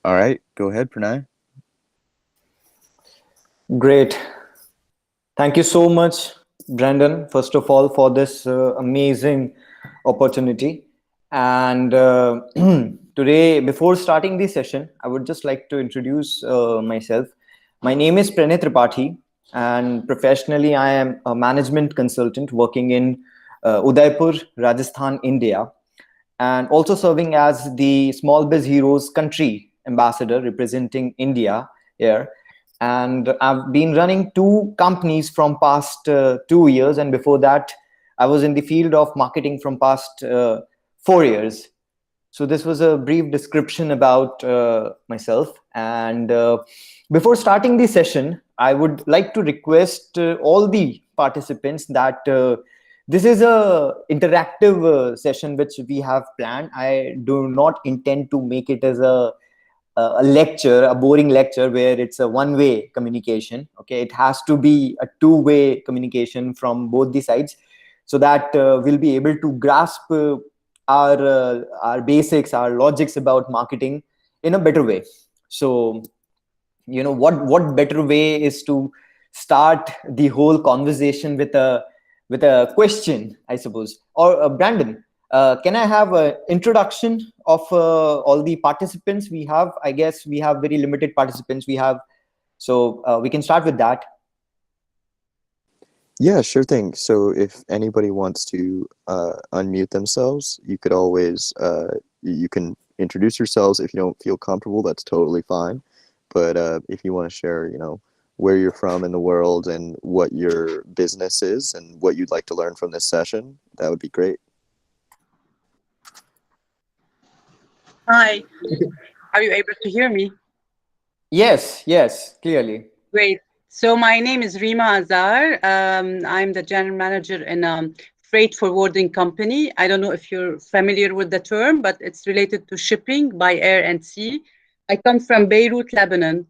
All right, go ahead, Pranay. Great. Thank you so much, Brandon, first of all, for this amazing opportunity. And today, before starting the session, I would just like to introduce myself. My name is Pranay Tripathi, and professionally, I am a management consultant working in Udaipur, Rajasthan, India, and also serving as the Small Biz Heroes country ambassador representing India here. And I've been running two companies from past 2 years, and before that, I was in the field of marketing from past 4 years. So this was a brief description about myself. And before starting the session, I would like to request all the participants that this is a interactive session which we have planned. I do not intend to make it as a lecture, a boring lecture where it's a one-way communication. Okay, it has to be a two-way communication from both the sides, so that we'll be able to grasp our basics, our logics about marketing in a better way. So, what better way is to start the whole conversation with a question, I suppose. Or Brandon, can I have an introduction of all the participants we have? I guess we have very limited participants. We can start with that. Yeah, sure thing. So if anybody wants to unmute themselves, you could always you can introduce yourselves. If you don't feel comfortable, that's totally fine. But if you want to share, where you're from in the world and what your business is and what you'd like to learn from this session, that would be great. Hi, are you able to hear me? Yes, clearly. Great. So my name is Rima Azar. I'm the general manager in a freight forwarding company. I don't know if you're familiar with the term, but it's related to shipping by air and sea. I come from Beirut, Lebanon,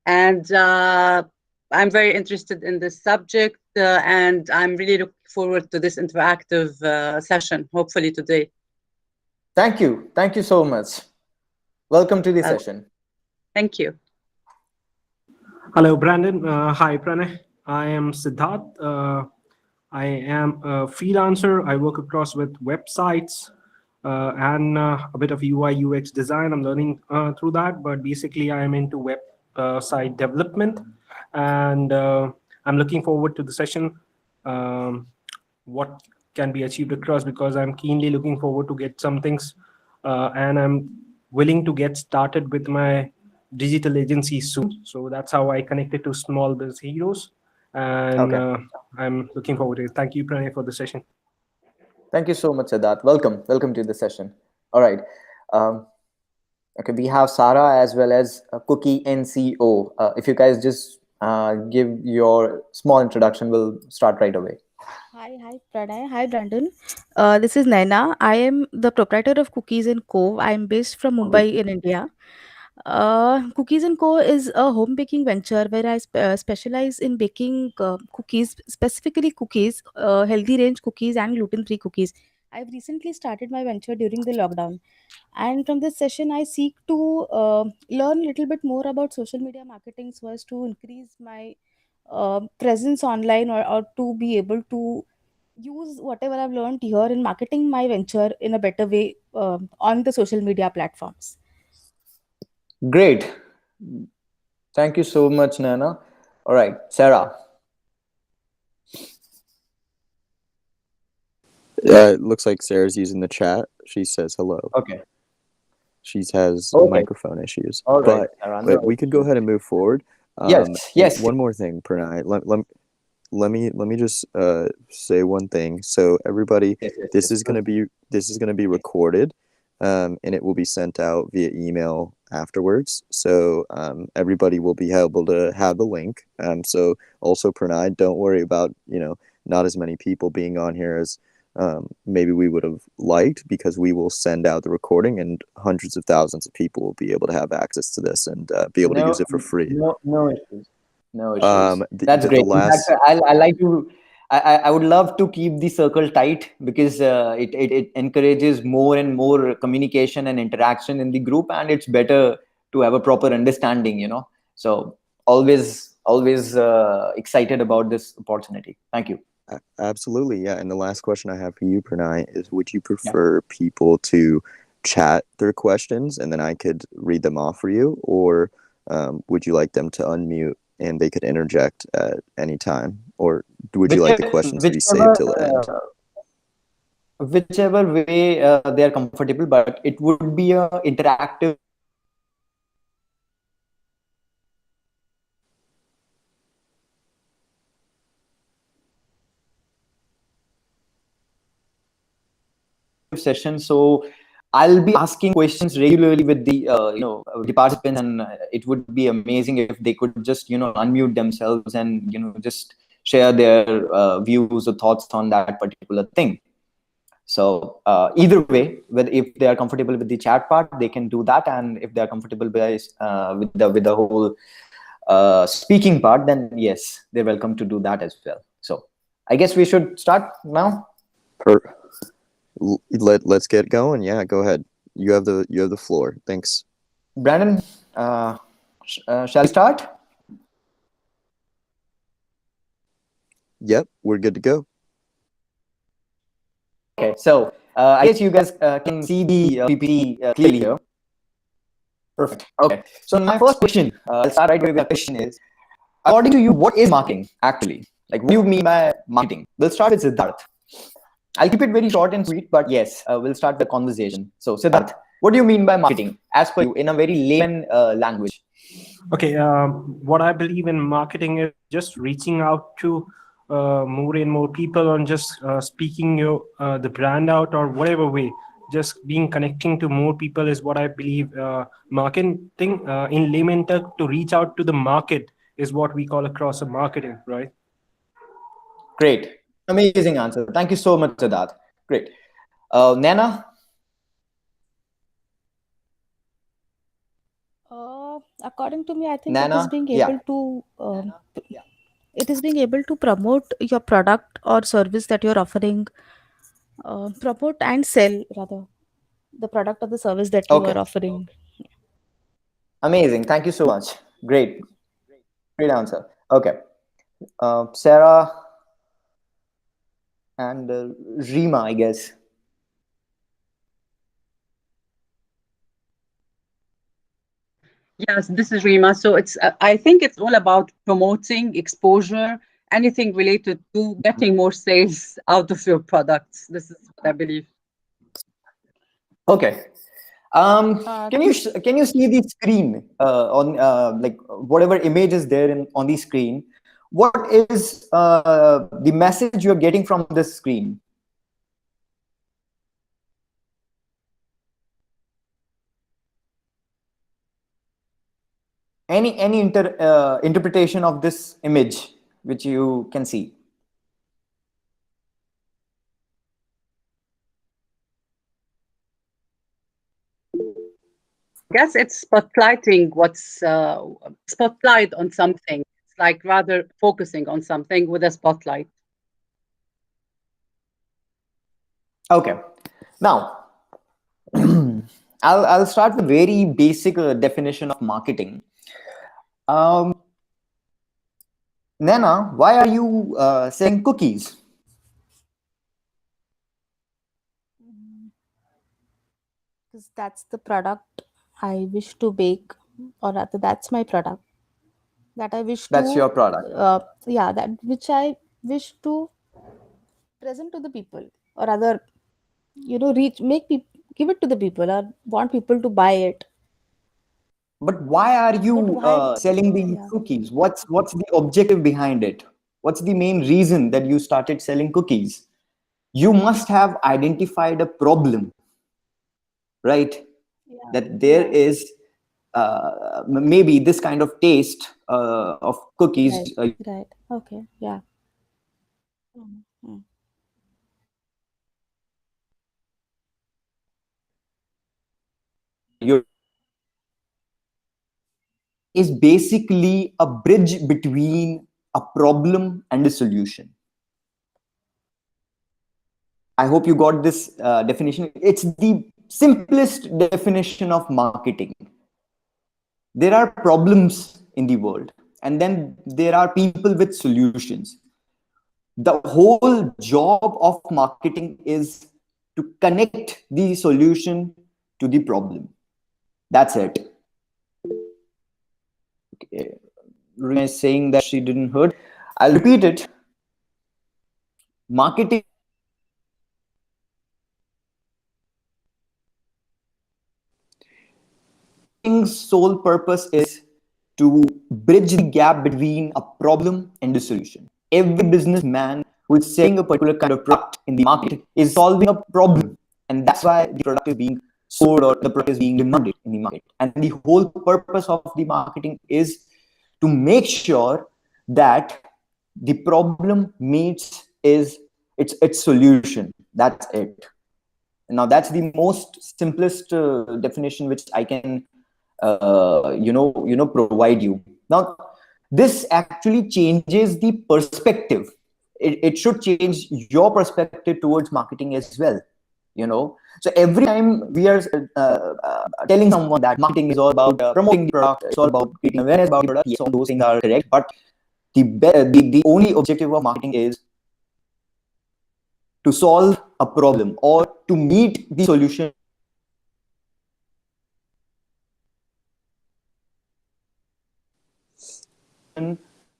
and I'm very interested in this subject, and I'm really looking forward to this interactive session, hopefully today. Thank you so much. Welcome to the session. Thank you. Hello, Brandon. Hi, Pranay. I am Siddharth. I am a freelancer. I work across with websites and a bit of UI UX design. I'm learning through that, but basically I am into website development, and I'm looking forward to the session. What can be achieved across, because I'm keenly looking forward to get some things, and I'm willing to get started with my digital agency soon. So that's how I connected to Small Biz Heroes, and Okay. I'm looking forward to it. Thank you, Pranay, for the session. Thank you so much, Siddharth. Welcome to the session. All right. Okay, we have Sarah as well as Cookie NCO. If you guys just give your small introduction, we'll start right away. Hi, Pranay. Hi, Brandon. This is Naina. I am the proprietor of Cookies and Co. I am based from Mumbai in India. Cookies and Co. is a home baking venture where I specialize in baking cookies, specifically cookies, healthy range cookies and gluten-free cookies. I've recently started my venture during the lockdown, and from this session, I seek to learn a little bit more about social media marketing so as to increase my presence online, or to be able to use whatever I've learned here in marketing my venture in a better way on the social media platforms. Great. Thank you so much, Nana. All right, Sarah. It looks like Sarah's using the chat. She says hello. Okay. She has Okay. microphone issues. All right, But, Sarah. but we could go ahead and move forward. Yes. One more thing, Pranay. Let me just say one thing. So everybody, this is gonna be recorded, and it will be sent out via email afterwards. So everybody will be able to have the link. So also, Pranay, don't worry about not as many people being on here as maybe we would have liked, because we will send out the recording and hundreds of thousands of people will be able to have access to this and be able to use it for free. No issues. No issues. That's the great. In last- fact, I like to. I would love to keep the circle tight, because it encourages more and more communication and interaction in the group, and it's better to have a proper understanding, you know. So always excited about this opportunity. Thank you. Absolutely, yeah. And the last question I have for you, Pranay, is would you prefer people to chat their questions and then I could read them off for you, or would you like them to unmute and they could interject at any time, or would you like the questions to be saved till the end? Whichever way they are comfortable, but it would be a interactive session. So I'll be asking questions regularly with the the participants, and it would be amazing if they could just unmute themselves and just share their views or thoughts on that particular thing. So either way, whether if they are comfortable with the chat part, they can do that, and if they are comfortable with the whole speaking part, then yes, they're welcome to do that as well. So I guess we should start now. Let's get going. Yeah, go ahead. You have the floor. Thanks, Brandon. Shall we start? Yep, we're good to go. Okay, so I guess you guys can see the PPT clearly here. Perfect. Okay, so my first question, I'll start right away with the question is, according to you, what is marketing actually? Like, what do you mean by marketing? We'll start with Siddharth. I'll keep it very short and sweet, but yes, we'll start the conversation. So Siddharth, what do you mean by marketing as per you in a very layman language? Okay, what I believe in marketing is just reaching out to more and more people, on just speaking the brand out, or whatever way, just being connecting to more people is what I believe marketing in layman term. To reach out to the market is what we call across a marketing, right? Great, amazing answer. Thank you so much, Siddharth. Great. Nana? According to me, I think Nana? it is being able to it is being able to promote your product or service that you're offering, promote and sell rather the product or the service that you are offering. Amazing. Thank you so much. Great answer. Okay. Sarah and Rima, I guess. Yes, this is Rima. So it's I think it's all about promoting exposure, anything related to getting more sales out of your products. This is what I believe. Okay. Can you see the screen on like whatever image is there on the screen? What is the message you're getting from this screen? Any interpretation of this image which you can see? Yes, it's spotlighting what's spotlight on something. It's like rather focusing on something with a spotlight. Okay. Now, I'll start with very basic definition of marketing. Nana, why are you selling cookies? Because that's the product I wish to bake, or rather, that's my product that I wish to. That's your product. Yeah, that which I wish to present to the people, or rather, make people, give it to the people, or want people to buy it. But why are you selling the cookies? What's the objective behind it? What's the main reason that you started selling cookies? You must have identified a problem, right? Yeah. That there is maybe this kind of taste of cookies. Right. Okay. Yeah. Is basically a bridge between a problem and a solution. I hope you got this definition. It's the simplest definition of marketing. there are problems in the world, and then there are people with solutions. The whole job of marketing is to connect the solution to the problem. That's it. Okay. Rina is saying that she didn't heard. I'll repeat it. Marketing sole purpose is to bridge the gap between a problem and the solution. Every businessman who is selling a particular kind of product in the market is solving a problem, and that's why the product is being sold or the product is being demanded in the market. And the whole purpose of the marketing is to make sure that the problem meets is its solution. That's it. Now that's the most simplest definition which I can provide you. Now this actually changes the perspective. It should change your perspective towards marketing as well. So every time we are telling someone that marketing is all about promoting the product, it's all about creating awareness about the product, yes, all those things are correct, but the only objective of marketing is to solve a problem or to meet the solution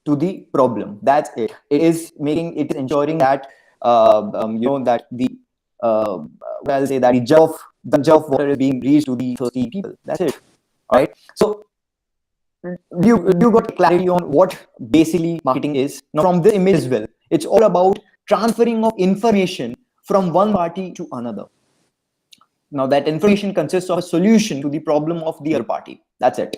to the problem. That's it. It is ensuring that that the I'll say that the jar of water is being reached to the thirsty people. That's it. All right. So you got clarity on what basically marketing is. Now from this image as well, it's all about transferring of information from one party to another. Now that information consists of a solution to the problem of the other party. That's it.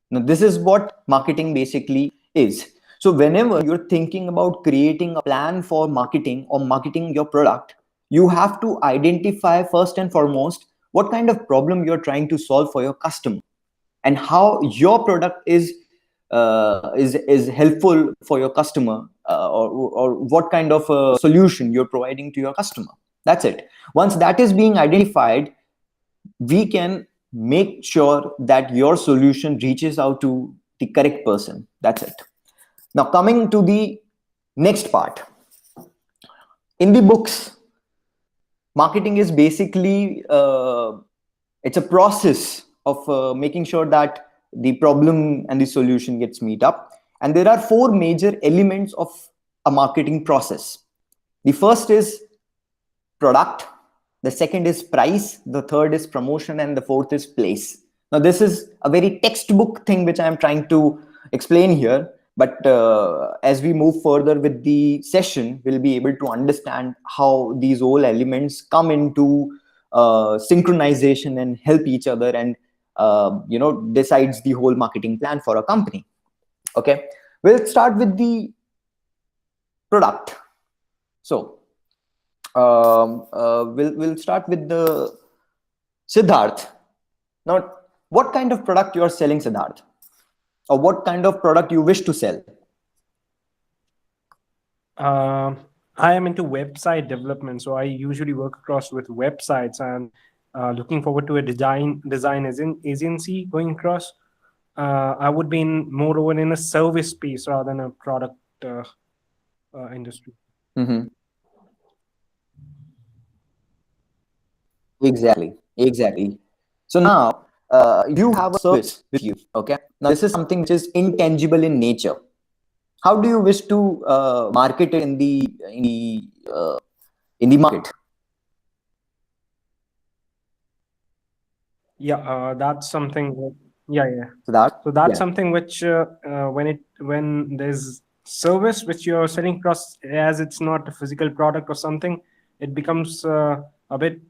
Now this is what marketing basically is. So whenever you're thinking about creating a plan for marketing or marketing your product, you have to identify first and foremost what kind of problem you're trying to solve for your customer and how your product is helpful for your customer, or what kind of a solution you're providing to your customer. That's it. Once that is being identified, we can make sure that your solution reaches out to the correct person. That's it. Now coming to the next part. In the books, marketing is basically it's a process of making sure that the problem and the solution gets meet up. And there are 4 major elements of a marketing process. The first is product, the second is price, the third is promotion, and the fourth is place. Now this is a very textbook thing which I am trying to explain here, but as we move further with the session, we'll be able to understand how these all elements come into synchronization and help each other and decides the whole marketing plan for a company. Okay, we'll start with the product. So we'll start with the Siddharth. Now, what kind of product you are selling, Siddharth, or what kind of product you wish to sell? I am into website development, so I usually work across with websites and looking forward to a design agency going across. I would be moreover in a service space rather than a product industry. Mm-hmm. Exactly. So now you have a service with you. Okay. Now this is something which is intangible in nature. How do you wish to market it in the market? Yeah, that's something. Yeah. So that's something which when there's service which you're selling across, as it's not a physical product or something, it becomes a bit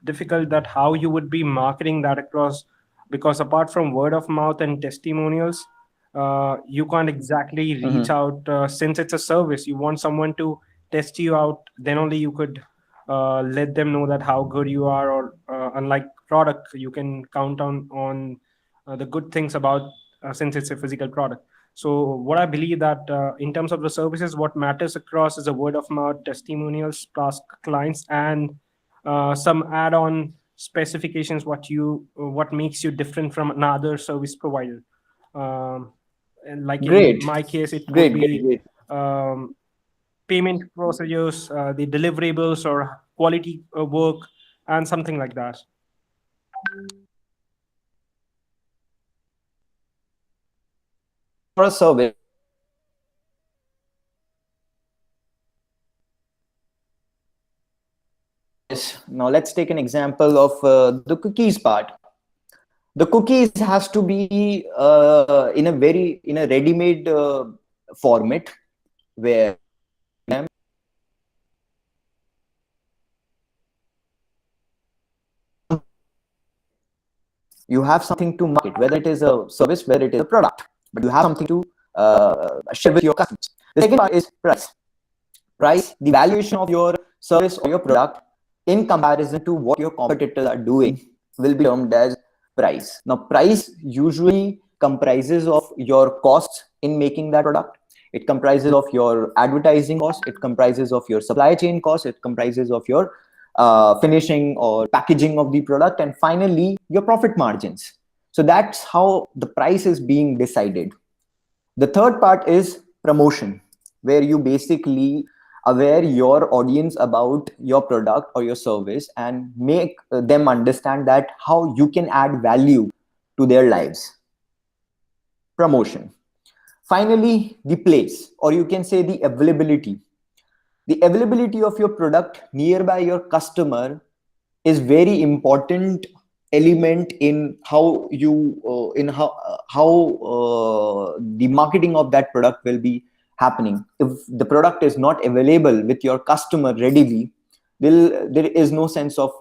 difficult that how you would be marketing that across, because apart from word of mouth and testimonials, you can't exactly reach out, since it's a service. You want someone to test you out, then only you could let them know that how good you are, or unlike product, you can count on the good things about, since it's a physical product. So what I believe that in terms of the services, what matters across is a word of mouth, testimonials, past clients, and some add-on specifications, what makes you different from another service provider. And like Great. in my case, it Great, would great, be great. payment procedures, the deliverables or quality work, and something like that. For a service, now let's take an example of the cookies part. The cookies has to be in a ready-made format where you have something to market, whether it is a service, whether it is a product, but you have something to share with your customers. The second part is price. Price, the valuation of your service or your product in comparison to what your competitors are doing will be termed as price. Now, price usually comprises of your costs in making that product. It comprises of your advertising cost. It comprises of your supply chain cost. It comprises of your finishing or packaging of the product, and finally your profit margins. So that's how the price is being decided. The third part is promotion, where you basically aware your audience about your product or your service and make them understand that how you can add value to their lives. Promotion. Finally, the place, or you can say the availability. The availability of your product nearby your customer is very important element in how you the marketing of that product will be happening. If the product is not available with your customer readily, there is no sense of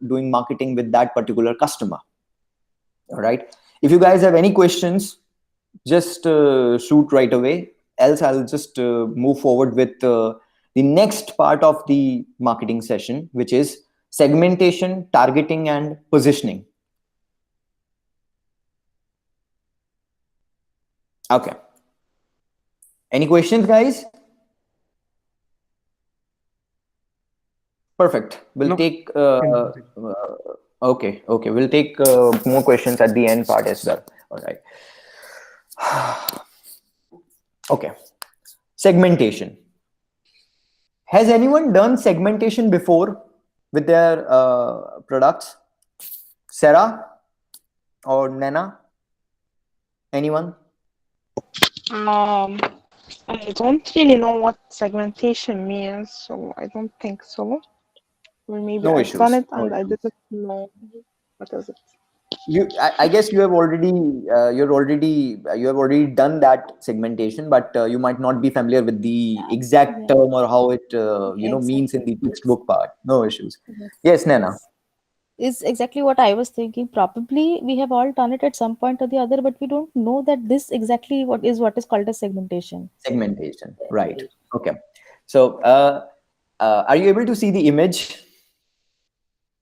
doing marketing with that particular customer. All right. If you guys have any questions, just shoot right away. Else, I'll just move forward with the next part of the marketing session, which is segmentation, targeting, and positioning. Okay. Any questions, guys? Perfect. We'll take okay. We'll take more questions at the end part as well. All right. Okay. Segmentation. Has anyone done segmentation before with their products? Sarah or Nana? Anyone? I don't really know what segmentation means, so I don't think so. Or maybe No I've issues. done it No and I issues. didn't know what is it. I guess you have already done that segmentation, but you might not be familiar with the exact term or how it means in the textbook part. No issues. Yes, Nana. Is exactly what I was thinking. Probably we have all done it at some point or the other, but we don't know that this exactly what is called as segmentation. Segmentation, right? Okay. So, are you able to see the image?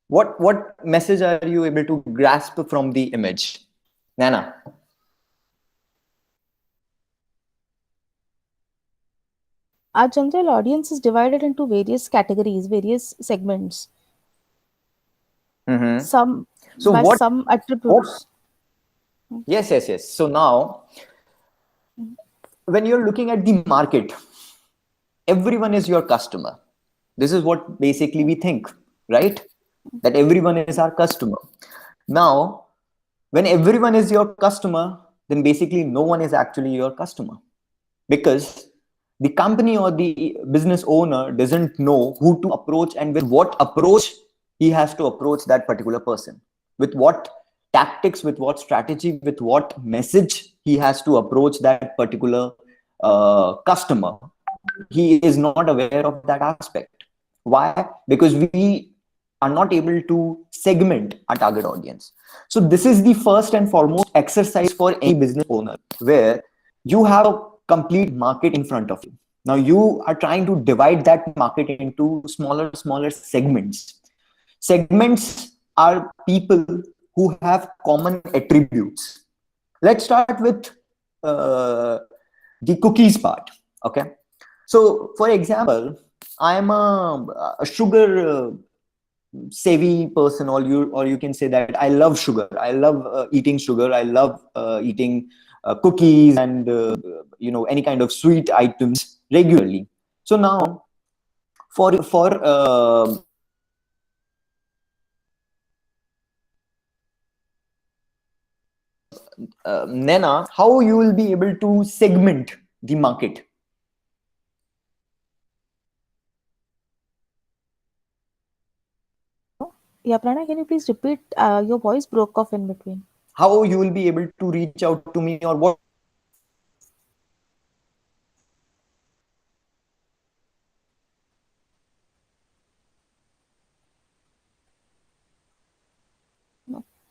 What message are you able to grasp from the image, Nana? Our general audience is divided into various categories, various segments. Mm-hmm. Some So by what? some attributes. Yes. So now, when you're looking at the market, everyone is your customer. This is what basically we think, right? That everyone is our customer. Now, when everyone is your customer, then basically no one is actually your customer, because the company or the business owner doesn't know who to approach and with what approach he has to approach that particular person, with what tactics, with what strategy, with what message he has to approach that particular customer. He is not aware of that aspect. Why? Because we are not able to segment our target audience. So this is the first and foremost exercise for any business owner, where you have a complete market in front of you. Now you are trying to divide that market into smaller segments. Segments are people who have common attributes. Let's start with the cookies part. Okay. So for example, I am a sugar savvy person, or you can say that I love sugar. I love eating sugar. I love eating cookies and any kind of sweet items regularly. So now for Nena, how you will be able to segment the market? Yeah, Pranay, can you please repeat? Your voice broke off in between. How you will be able to reach out to me, or what?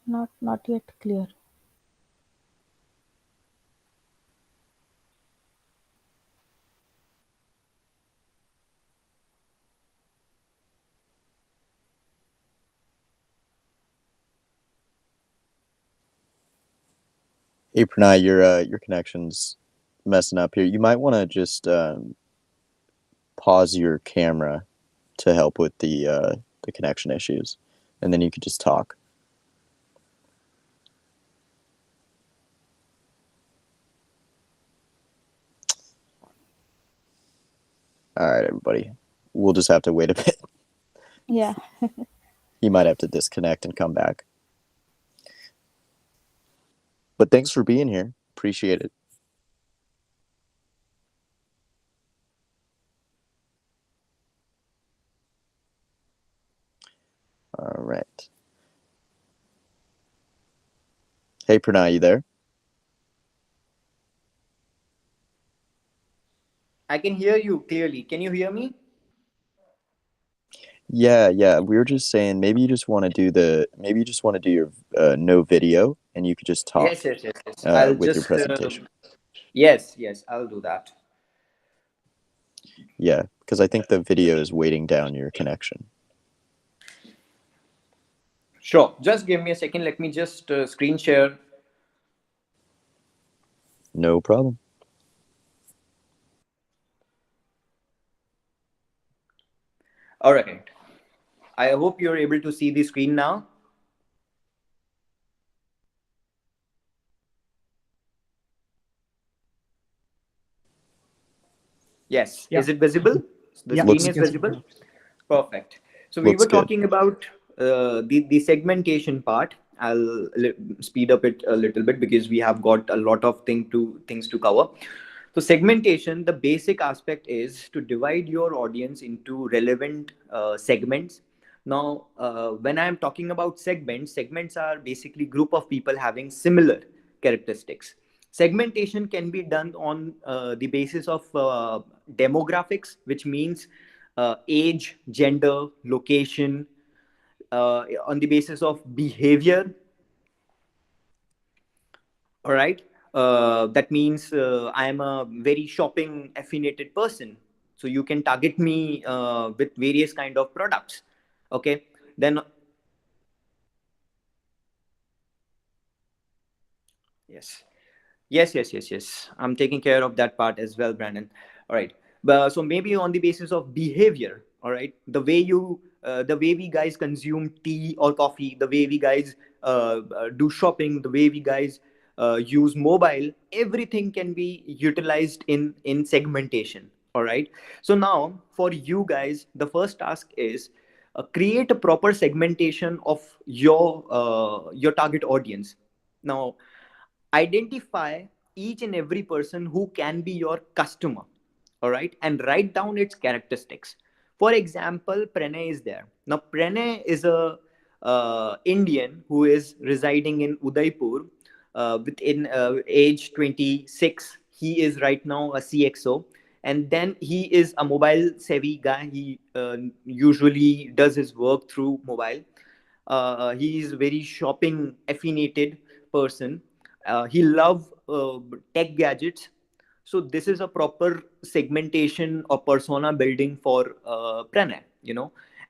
No, not yet clear. Hey Pranay, your connection's messing up here. You might want to just pause your camera to help with the connection issues, and then you could just talk. All right, everybody. We'll just have to wait a bit. Yeah. You might have to disconnect and come back. But thanks for being here. Appreciate it. All right. Hey Pranay, you there? I can hear you clearly. Can you hear me? Yeah. We were just saying maybe you just want to do your no video, and you could just talk Yes. I'll with your just presentation. yes, I'll do that. Yeah, because I think the video is weighting down your connection. Sure. Just give me a second. Let me just screen share. No problem. All right. I hope you're able to see the screen now. Yes. Yeah. Is it visible? The Yeah, screen Looks- is visible. Perfect. So we Looks were good. talking about the segmentation part. I'll speed up it a little bit because we have got a lot of things to cover. So segmentation, the basic aspect is to divide your audience into relevant segments. Now, when I'm talking about segments are basically group of people having similar characteristics. Segmentation can be done on the basis of demographics, which means age, gender, location, on the basis of behavior. All right. That means I am a very shopping affiliated person. So you can target me with various kind of products. Okay. Then yes. I'm taking care of that part as well, Brandon. All right. So maybe on the basis of behavior, all right, the way we guys consume tea or coffee, the way we guys do shopping, the way we guys use mobile, everything can be utilized in segmentation. All right. So now for you guys, the first task is create a proper segmentation of your target audience. Now identify each and every person who can be your customer, all right, and write down its characteristics. For example, Pranay is there. Now Pranay is a Indian who is residing in Udaipur, within age 26. He is right now a CXO, and then he is a mobile savvy guy. He usually does his work through mobile. He is very shopping affiliated person. He love tech gadgets. So this is a proper segmentation or persona building for Pranay,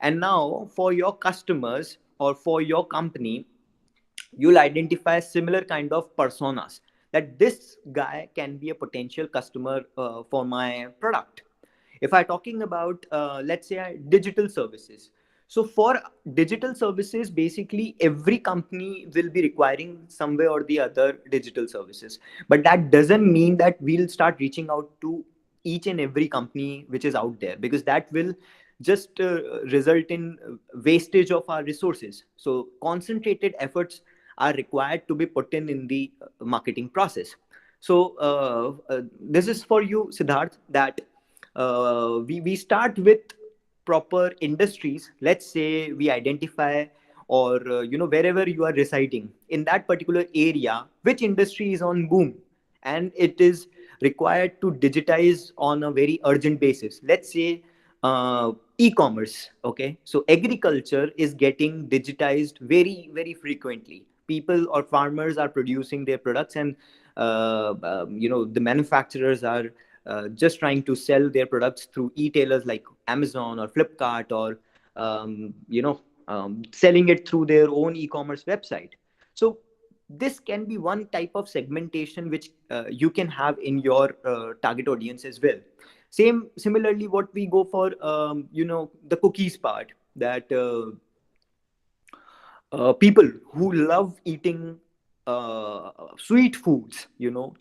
and now for your customers or for your company, you'll identify similar kind of personas, that this guy can be a potential customer for my product. If I'm talking about let's say digital services, So for digital services, basically every company will be requiring some way or the other digital services. But that doesn't mean that we'll start reaching out to each and every company which is out there, because that will just result in wastage of our resources. So concentrated efforts are required to be put in the marketing process. So this is for you, Siddharth, that we start with proper industries. Let's say we identify, or wherever you are residing in that particular area, which industry is on boom and it is required to digitize on a very urgent basis. Let's say e-commerce. Okay, so agriculture is getting digitized very very frequently. People or farmers are producing their products, and the manufacturers are just trying to sell their products through e-tailers like Amazon or Flipkart, or selling it through their own e-commerce website. So this can be one type of segmentation which you can have in your target audience as well. Similarly, what we go for, the cookies part, that people who love eating sweet foods,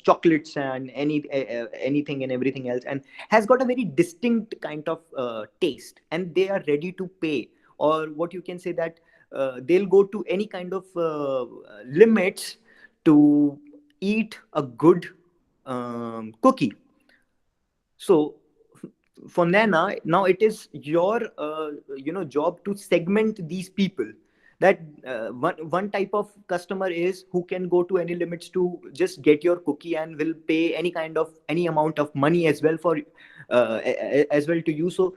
chocolates and anything and everything else, and has got a very distinct kind of taste, and they are ready to pay, or what you can say that they'll go to any kind of limits to eat a good cookie. So for Nana, now it is your job to segment these people. That one type of customer is who can go to any limits to just get your cookie and will pay any amount of money as well for as well to you. So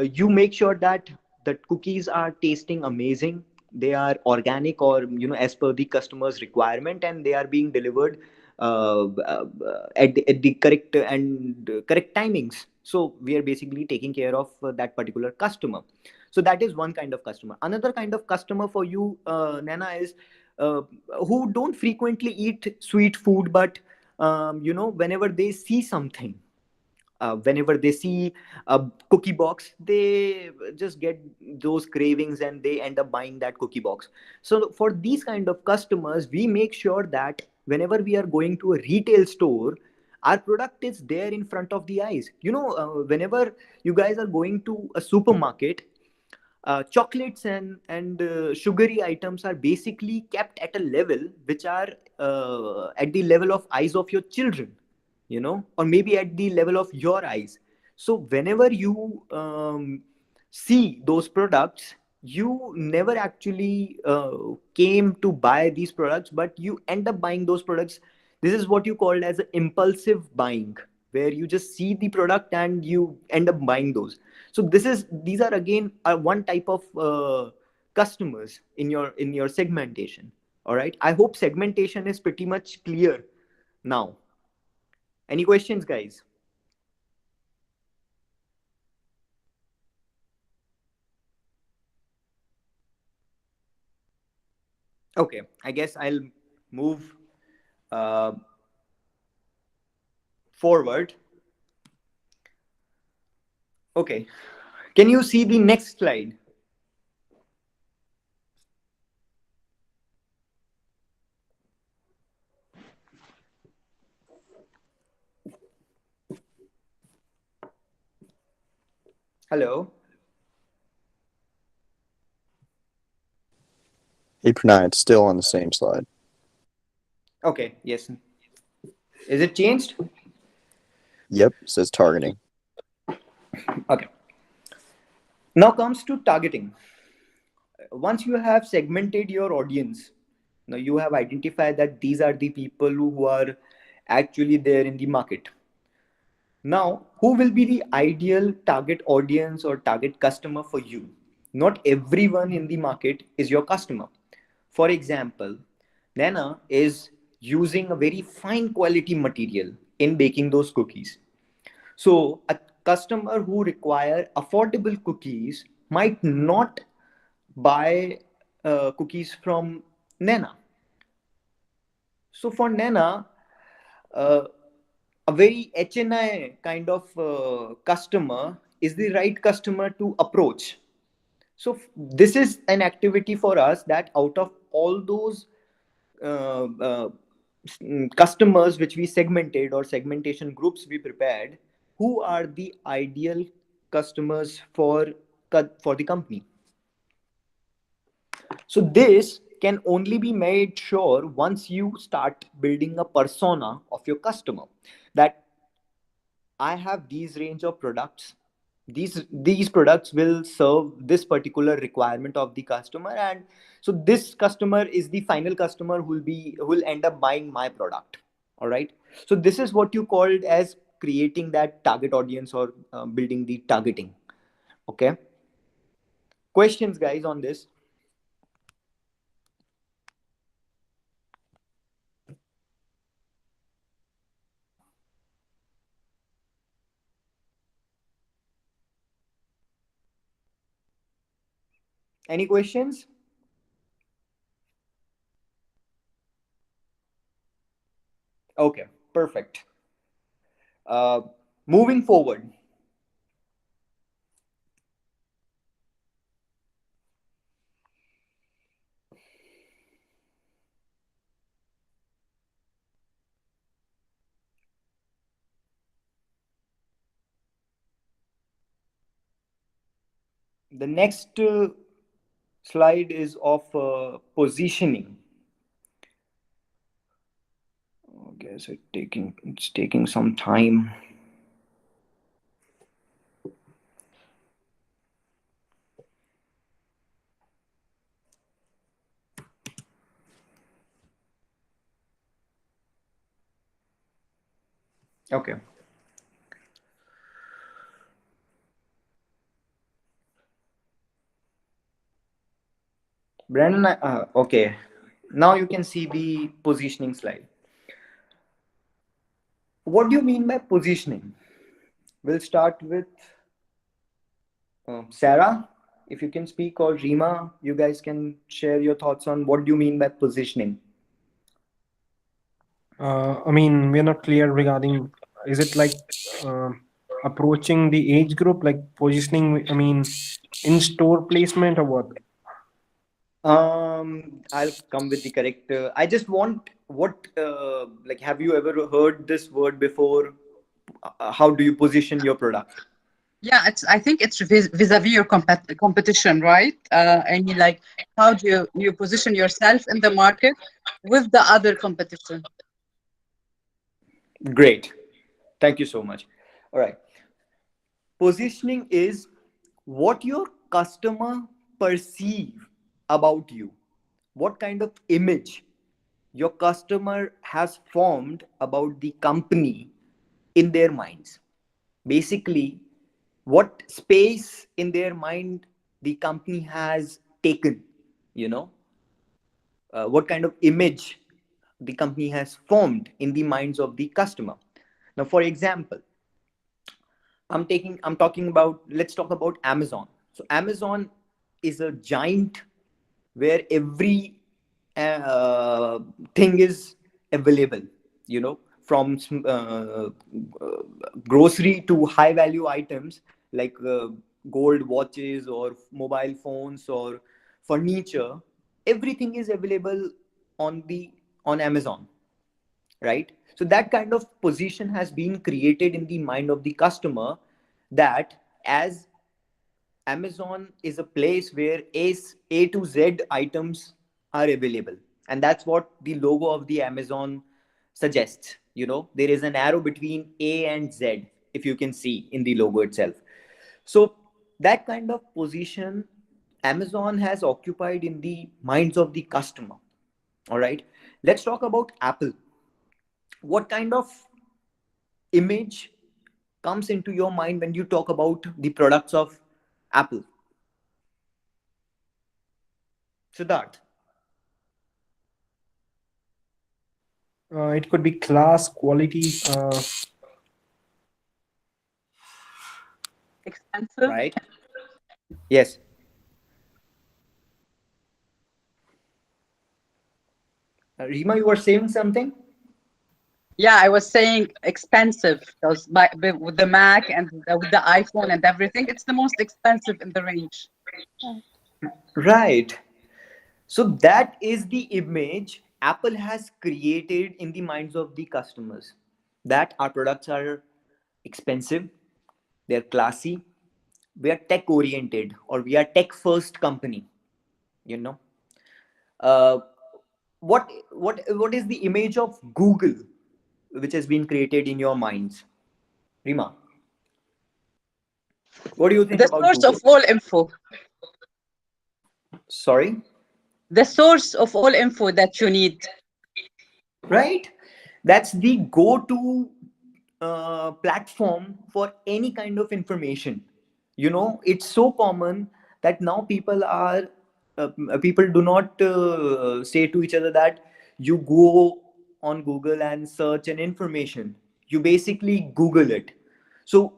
you make sure that the cookies are tasting amazing, they are organic, or as per the customer's requirement, and they are being delivered at the correct timings. So we are basically taking care of that particular customer. So that is one kind of customer. Another kind of customer for you, Nana, is who don't frequently eat sweet food, but whenever they see something, whenever they see a cookie box, they just get those cravings and they end up buying that cookie box. So for these kind of customers, we make sure that whenever we are going to a retail store, our product is there in front of the eyes. Whenever you guys are going to a supermarket, chocolates and sugary items are basically kept at a level which are at the level of eyes of your children, or maybe at the level of your eyes. So whenever you see those products, you never actually came to buy these products, but you end up buying those products. This is what you call as impulsive buying, where you just see the product and you end up buying those. So these are again one type of customers in your segmentation. All right, I hope segmentation is pretty much clear now. Any questions, guys? Okay, I guess I'll move forward. Okay, can you see the next slide? Hello? Hey, Pranay, it's still on the same slide. Okay, yes. Is it changed? Yep, it says targeting. Okay. Now comes to targeting. Once you have segmented your audience, now you have identified that these are the people who are actually there in the market. Now, who will be the ideal target audience or target customer for you? Not everyone in the market is your customer. For example, Nana is using a very fine quality material in baking those cookies. So a customer who require affordable cookies might not buy cookies from Nana. So for Nana, uh, a very HNI kind of customer is the right customer to approach. So this is an activity for us, that out of all those customers which we segmented, or segmentation groups we prepared, who are the ideal customers for the company. So this can only be made sure once you start building a persona of your customer, that I have these range of products. These products will serve this particular requirement of the customer, and so this customer is the final customer who will end up buying my product. All right. So this is what you called as creating that target audience, or building the targeting. Okay. Questions, guys, on this? Any questions? Okay, perfect. Moving forward. The next slide is of positioning. Okay, so it's taking some time. Okay. Brandon, okay. Now you can see the positioning slide. What do you mean by positioning? We'll start with Sarah, if you can speak, or Rima, you guys can share your thoughts on what do you mean by positioning? I mean, we're not clear regarding, is it like approaching the age group, like positioning, I mean, in store placement or what? I'll come with the correct. I just want like, have you ever heard this word before? How do you position your product? Yeah, I think it's vis-a-vis your competition, right? I mean, like, how do you position yourself in the market with the other competition? Great. Thank you so much. All right. Positioning is what your customer perceive about you. What kind of image your customer has formed about the company in their minds. Basically, what space in their mind the company has taken, what kind of image the company has formed in the minds of the customer. Now, for example, let's talk about Amazon. So Amazon is a giant where every thing is available, from grocery to high value items like gold watches or mobile phones or furniture. Everything is available on Amazon, right? So that kind of position has been created in the mind of the customer, that as Amazon is a place where A to Z items are available. And that's what the logo of the Amazon suggests. There is an arrow between A and Z, if you can see in the logo itself. So that kind of position Amazon has occupied in the minds of the customer. All right. Let's talk about Apple. What kind of image comes into your mind when you talk about the products of Apple? Siddharth. It could be class, quality. Expensive. Right. Yes. Rima, you were saying something? Yeah, I was saying expensive. With the Mac and with the iPhone and everything, it's the most expensive in the range. Right. So that is the image Apple has created in the minds of the customers, that our products are expensive, they're classy, we are tech oriented, or we are tech first company, you know. Uh, what is the image of Google which has been created in your minds? Rima, what do you think The about source of Google? all info. Sorry? The source of all info that you need. Right, that's the go-to platform for any kind of information. You know, it's so common that now people do not say to each other that you go on Google and search an information. You basically Google it. So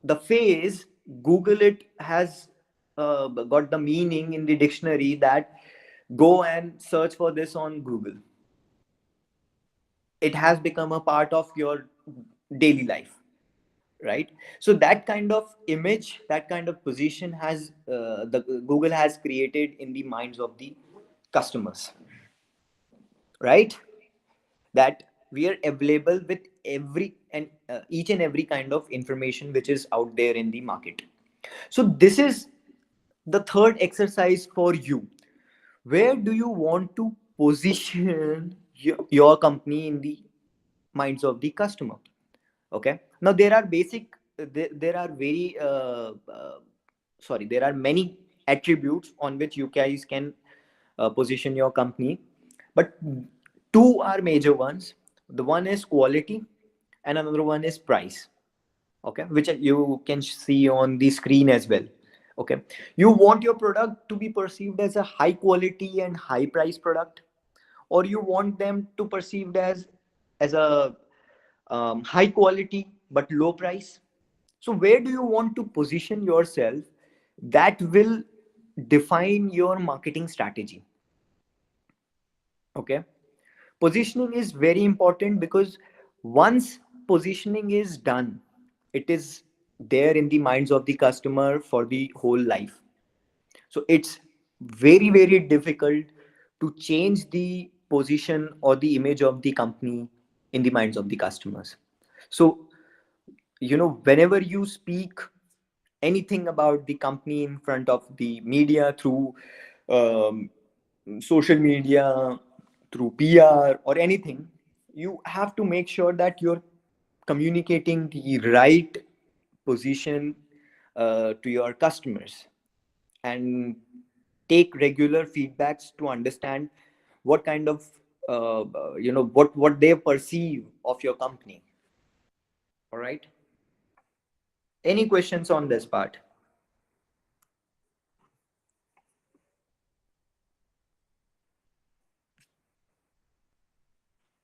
the phrase Google it has got the meaning in the dictionary that go and search for this on Google. It has become a part of your daily life, right? So that kind of image, that kind of position has the Google has created in the minds of the customers, right? That we are available with every and each and every kind of information which is out there in the market. So this is the third exercise for you. Where do you want to position your company in the minds of the customer? Okay, now there are there are very sorry, there are many attributes on which you guys can position your company, but two are major ones. The one is quality and another one is price. Okay, which you can see on the screen as well. Okay, you want your product to be perceived as a high quality and high price product, or you want them to perceived as a high quality but low price. So where do you want to position yourself? That will define your marketing strategy. Okay, positioning is very important, because once positioning is done, it is there in the minds of the customer for the whole life. So it's very very difficult to change the position or the image of the company in the minds of the customers. So, you know, whenever you speak anything about the company in front of the media, through um, social media, through PR or anything, you have to make sure that you're communicating the right position to your customers, and take regular feedbacks to understand what kind of what they perceive of your company. All right, any questions on this part?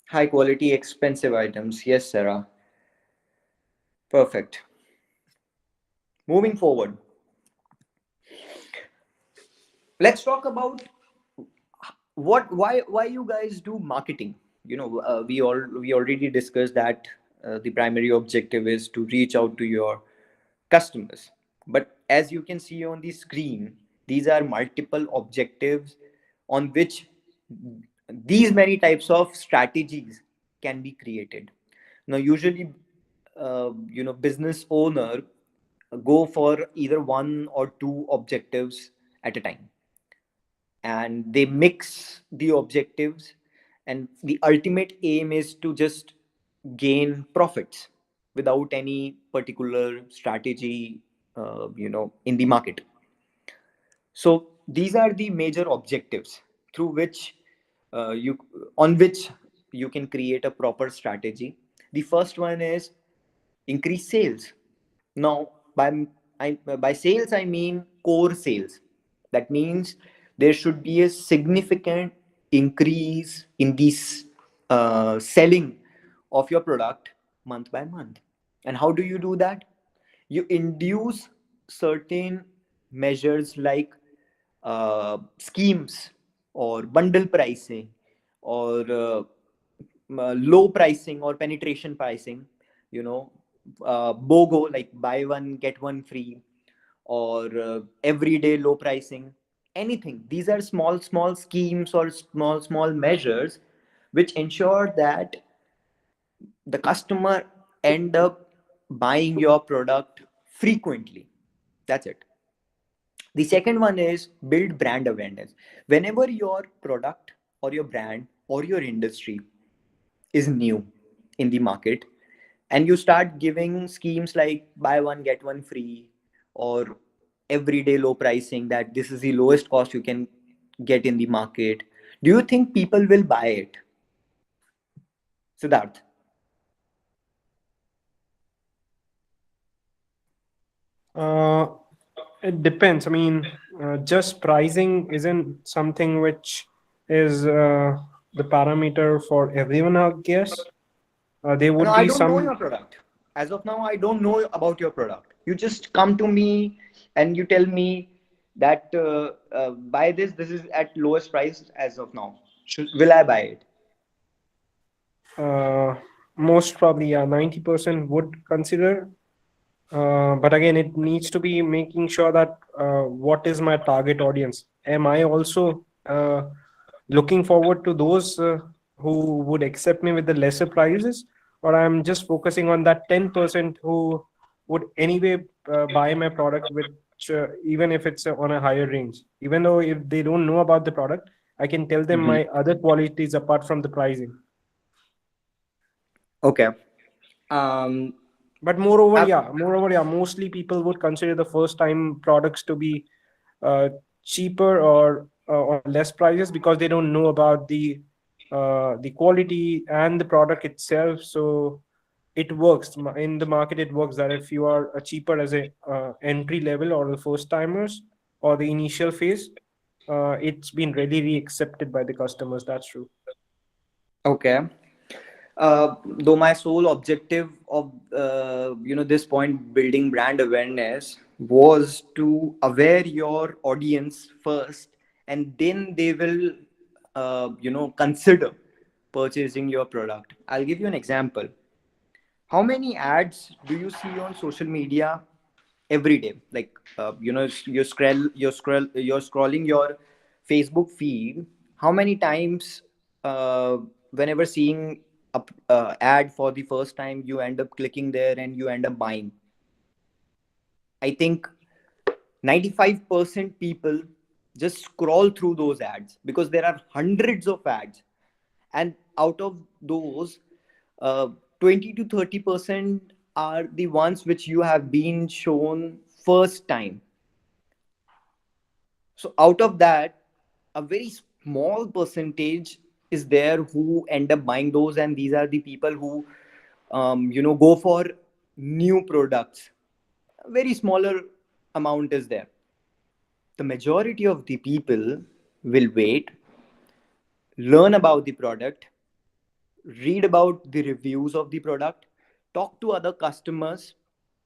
High quality expensive items, yes Sarah, perfect. Moving forward, let's talk about why you guys do marketing. You know, we already discussed that the primary objective is to reach out to your customers, but as you can see on the screen, these are multiple objectives on which these many types of strategies can be created. Now usually business owner go for either one or two objectives at a time, and they mix the objectives, and the ultimate aim is to just gain profits without any particular strategy in the market. So these are the major objectives through which you on which you can create a proper strategy. The first one is increase sales. Now, by sales, I mean core sales. That means there should be a significant increase in this selling of your product month by month. And how do you do that? You induce certain measures like schemes or bundle pricing, or low pricing or penetration pricing, you know, BOGO, like buy one get one free, or everyday low pricing, anything. These are small schemes or small measures which ensure that the customer end up buying your product frequently. That's it. The second one is build brand awareness. Whenever your product or your brand or your industry is new in the market, and you start giving schemes like buy one get one free, or everyday low pricing, that this is the lowest cost you can get in the market, do you think people will buy it, Siddharth? Uh, it depends. I mean, just pricing isn't something which is the parameter for everyone, I guess. There No, would I be don't know some. your product. As of now, I don't know about your product. You just come to me and you tell me that buy this. This is at lowest price as of now. Will I buy it? Uh, Most probably, yeah, 90% would consider. But again, it needs to be making sure that what is my target audience? Am I also looking forward to those who would accept me with the lesser prices, or I'm just focusing on that 10% who would anyway buy my product, with even if it's on a higher range, even though if they don't know about the product, I can tell them Mhm. my other qualities apart from the pricing. Okay. Um, But moreover, yeah, mostly people would consider the first time products to be uh, cheaper or less prices, because they don't know about the quality and the product itself. So it works in the market. It works that if you are cheaper as a entry level or the first timers or the initial phase, it's been really accepted by the customers. That's true. okay. Though my sole objective of this point, building brand awareness, was to aware your audience first, and then they will consider purchasing your product. I'll give you an example. How many ads do you see on social media every day? Like you're scrolling your Facebook feed. How many times, whenever seeing a ad for the first time, you end up clicking there and you end up buying? I think 95% people just scroll through those ads because there are hundreds of ads, and out of those, uh, 20 to 30% are the ones which you have been shown first time. So out of that, a very small percentage is there who end up buying those, and these are the people who go for new products. A very smaller amount is there. The majority of the people will wait, learn about the product, read about the reviews of the product, talk to other customers,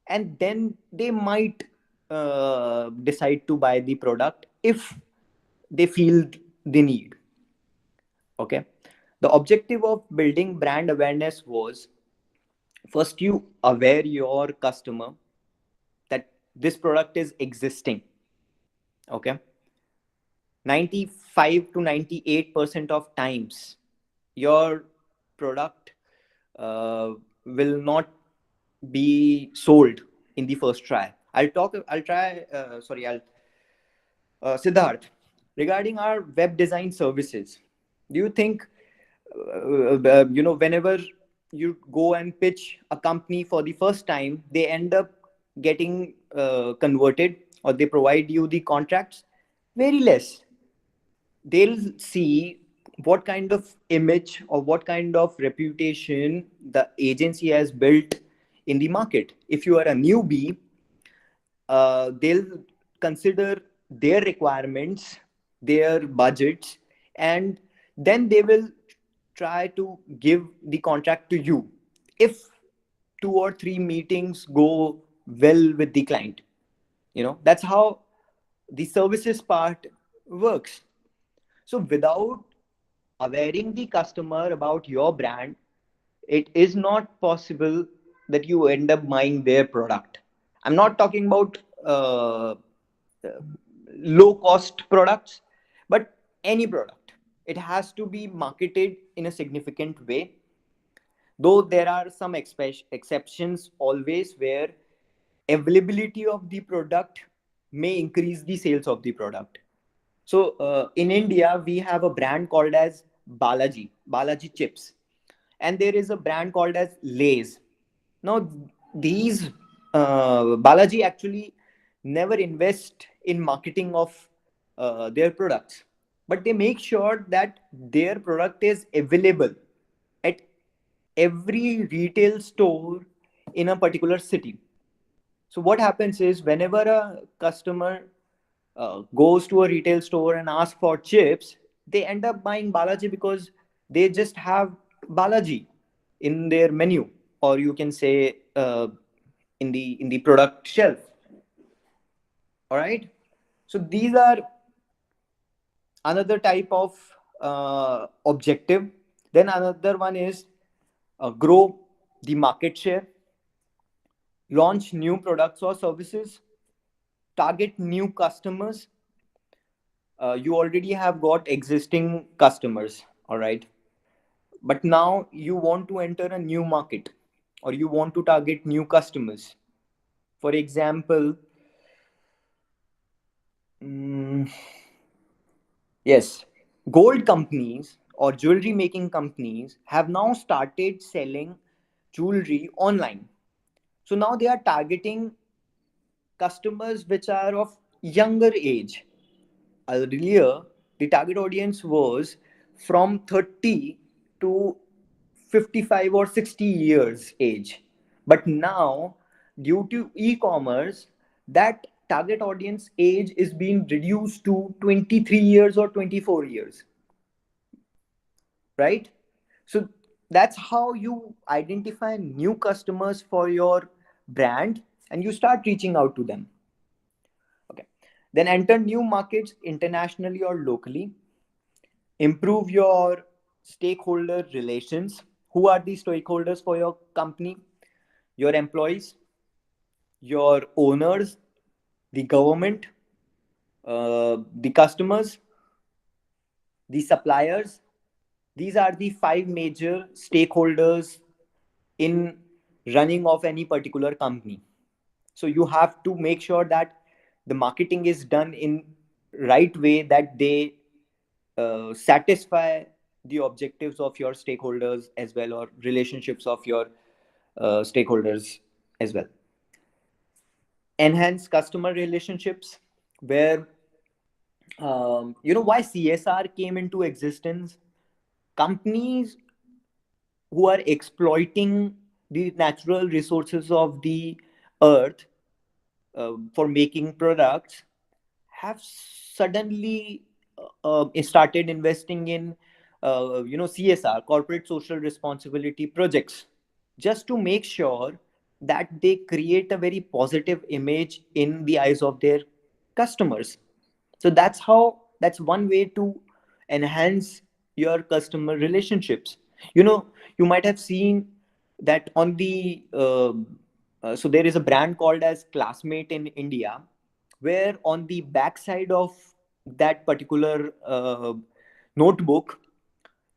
and then they might decide to buy the product if they feel the need. Okay. The objective of building brand awareness was, first you aware your customer that this product is existing. Okay. 95 to 98% of times your product will not be sold in the first try. Siddharth, regarding our web design services, do you think, whenever you go and pitch a company for the first time, they end up getting converted, or they provide you the contracts? Very less. They'll see what kind of image or what kind of reputation the agency has built in the market. If you are a newbie, they'll consider their requirements, their budgets, and then they will try to give the contract to you if 2 or 3 meetings go well with the client. That's how the services part works. So without awareing the customer about your brand, it is not possible that you end up buying their product. I'm not talking about uh, low cost products, but any product. It has to be marketed in a significant way, though there are some exceptions always where availability of the product may increase the sales of the product. So in India, we have a brand called as Balaji chips, and there is a brand called as Lay's. Now, these Balaji actually never invest in marketing of their products, but they make sure that their product is available at every retail store in a particular city. So what happens is whenever a customer goes to a retail store and asks for chips, they end up buying Balaji because they just have Balaji in their menu, or you can say in the product shelf. All right. So these are another type of objective. Then another one is grow the market share, launch new products or services, target new customers. You already have got existing customers, all right, but now you want to enter a new market, or you want to target new customers. For example, yes, gold companies or jewelry making companies have now started selling jewelry online. So now they are targeting customers which are of younger age. Earlier, the target audience was from 30 to 55 or 60 years age. But now, due to e-commerce, that target audience age is being reduced to 23 years or 24 years. Right? So that's how you identify new customers for your brand and you start reaching out to them. Okay. Then enter new markets internationally or locally. Improve your stakeholder relations. Who are the stakeholders for your company? Your employees, your owners, the government, the customers, the suppliers. These are the 5 major stakeholders in running of any particular company. So you have to make sure that the marketing is done in right way, that they satisfy the objectives of your stakeholders as well, or relationships of your stakeholders as well. Enhance customer relationships, where why CSR came into existence. Companies who are exploiting the natural resources of the earth for making products have suddenly started investing in CSR, corporate social responsibility projects, just to make sure that they create a very positive image in the eyes of their customers. So that's one way to enhance your customer relationships. You might have seen that on the so there is a brand called as Classmate in India, where on the backside of that particular notebook,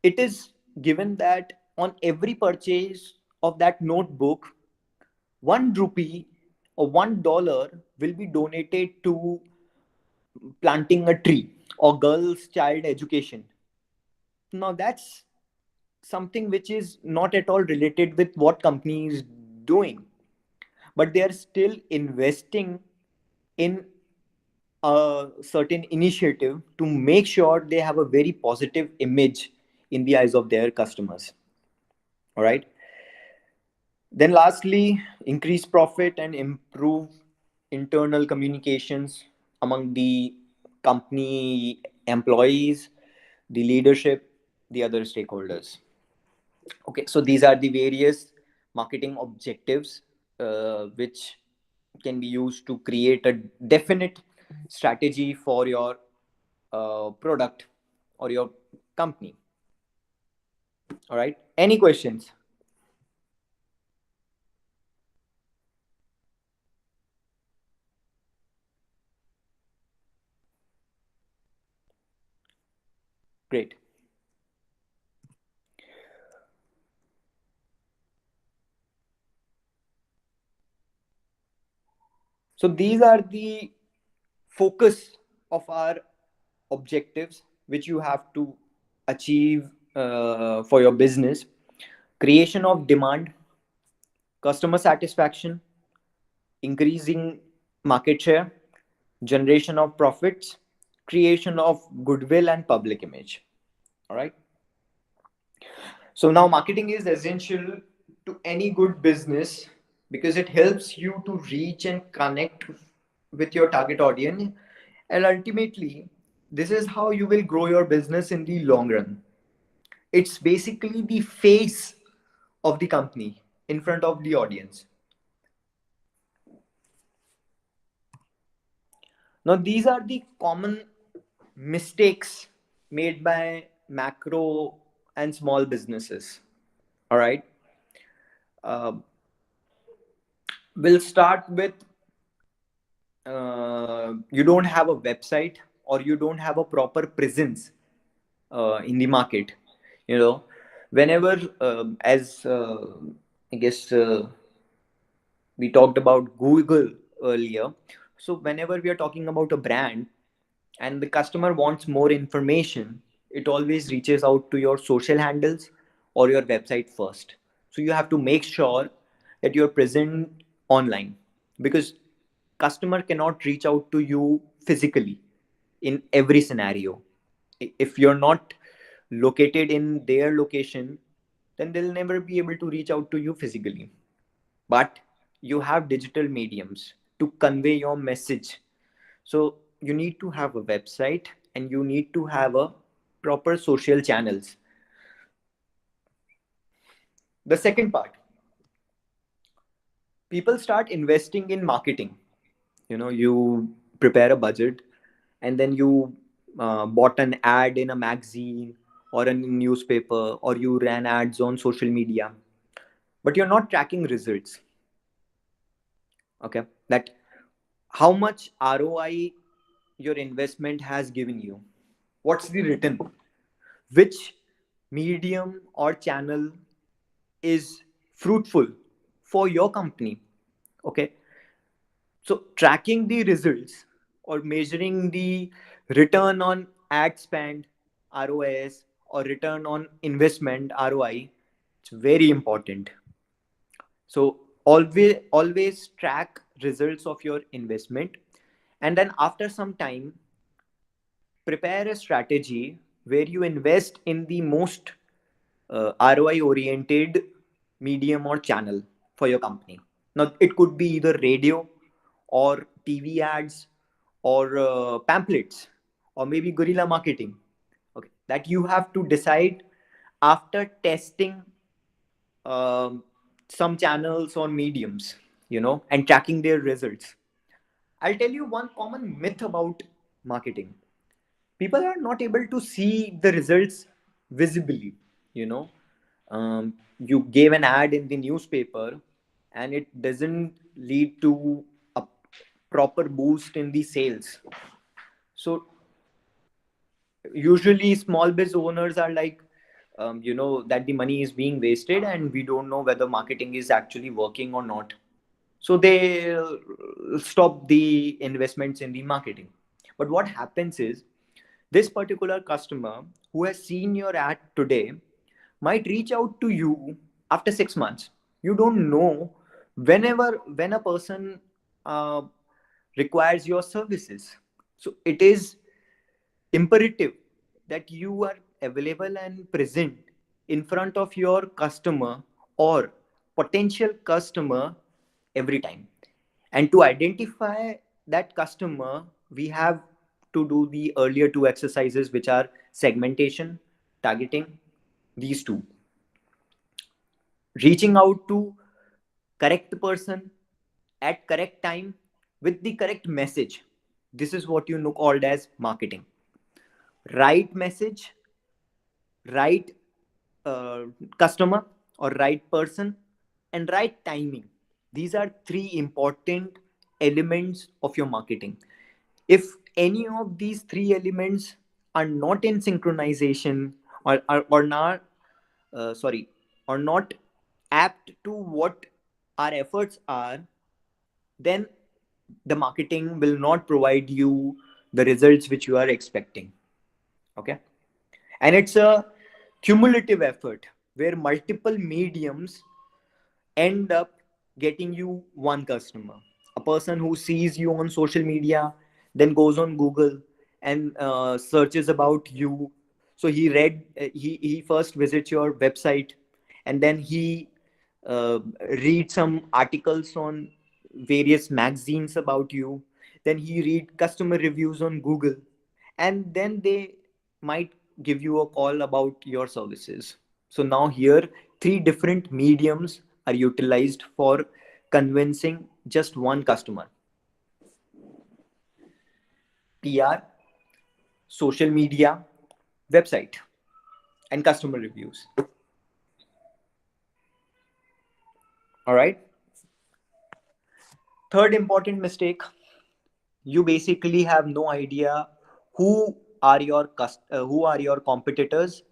it is given that on every purchase of that notebook, 1 rupee or $1 will be donated to planting a tree or girls' child education. Now that's something which is not at all related with what company is doing, but they are still investing in a certain initiative to make sure they have a very positive image in the eyes of their customers. All right. Then lastly, increase profit and improve internal communications among the company employees, the leadership, the other stakeholders. Okay, so these are the various marketing objectives which can be used to create a definite strategy for your product or your company. All right, any questions? Great. So these are the focus of our objectives which you have to achieve for your business: creation of demand, customer satisfaction, increasing market share, generation of profits, creation of goodwill and public image. All right. So now marketing is essential to any good business because it helps you to reach and connect with your target audience. And ultimately, this is how you will grow your business in the long run. It's basically the face of the company in front of the audience. Now, these are the common mistakes made by macro and small businesses. All right. Uh, we'll start with you don't have a website or you don't have a proper presence in the market. You know, whenever, as I guess we talked about Google earlier. So whenever we are talking about a brand and the customer wants more information, it always reaches out to your social handles or your website first. So you have to make sure that you're present online, because customer cannot reach out to you physically in every scenario. If you're not located in their location, then they'll never be able to reach out to you physically. But you have digital mediums to convey your message. So you need to have a website and you need to have a proper social channels. The second part, people start investing in marketing. You know, you prepare a budget and then you bought an ad in a magazine or a newspaper, or you ran ads on social media, but you're not tracking results. Okay, that how much ROI your investment has given you, what's the return, which medium or channel is fruitful for your company. Okay, so tracking the results or measuring the return on ad spend, ROS, or return on investment, ROI, it's very important. So always track results of your investment, and then after some time prepare a strategy where you invest in the most ROI oriented medium or channel for your company. Now, it could be either radio or TV ads or pamphlets or maybe guerrilla marketing. Okay, that you have to decide after testing um, some channels or mediums, and tracking their results. I'll tell you one common myth about marketing: people are not able to see the results visibly. You gave an ad in the newspaper and it doesn't lead to a proper boost in the sales. So usually small biz owners are like, that the money is being wasted and we don't know whether marketing is actually working or not. So they stop the investments in the marketing. But what happens is, this particular customer who has seen your ad today might reach out to you after 6 months. You don't know when a person uh, requires your services. So it is imperative that you are available and present in front of your customer or potential customer every time. And to identify that customer, we have to do the earlier two exercises, which are segmentation, targeting, these two. Reaching out to correct person at correct time with the correct message. This is what you know called as marketing. Right message, right uh, customer or right person, and right timing. These are three important elements of your marketing. If any of these three elements are not in synchronization, or not sorry, or not apt to what our efforts are, then the marketing will not provide you the results which you are expecting. Okay. And it's a cumulative effort where multiple mediums end up getting you one customer. A person who sees you on social media, then goes on Google and searches about you. So he first visits your website, and then he read some articles on various magazines about you. Then he read customer reviews on Google, and then they might give you a call about your services. So now here, three different mediums are utilized for convincing just one customer: PR, social media, website, and customer reviews. All right. Third important mistake: you basically have no idea who are your competitors